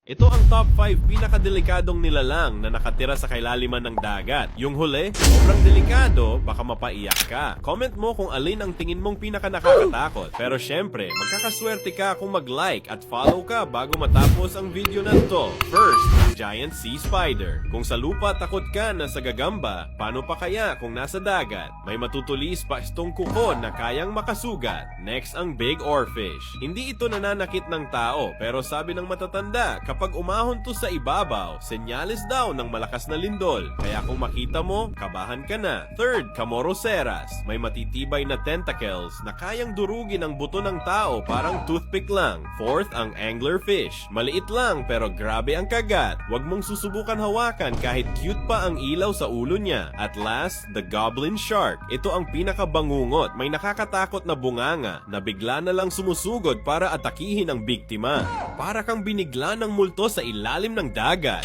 Ito ang top 5 pinakadelikadong nilalang na nakatira sa kailaliman ng dagat. Yung huli, sobrang delikado, baka mapaiyak ka. Comment mo kung alin ang tingin mong pinakanakakatakot. Pero syempre, magkakaswerte ka kung mag-like at follow ka bago matapos ang video na to. First, giant sea spider. Kung sa lupa takot ka na sa gagamba, paano pa kaya kung nasa dagat? May matutulis pa itong kuko na kayang makasugat. Next ang big oarfish. Hindi ito nananakit ng tao, pero sabi ng matatanda, kapag umahon to sa ibabaw, senyales daw ng malakas na lindol. Kaya kung makita mo, kabahan ka na. Third, Camoroceras. May matitibay na tentacles na kayang durugin ang buto ng tao parang toothpick lang. Fourth, ang anglerfish. Maliit lang pero grabe ang kagat. Huwag mong susubukan hawakan kahit cute pa ang ilaw sa ulo niya. At last, the goblin shark. Ito ang pinakabangungot. May nakakatakot na bunganga na bigla na lang sumusugod para atakihin ang biktima. Para kang binigla ng multo sa ilalim ng dagat.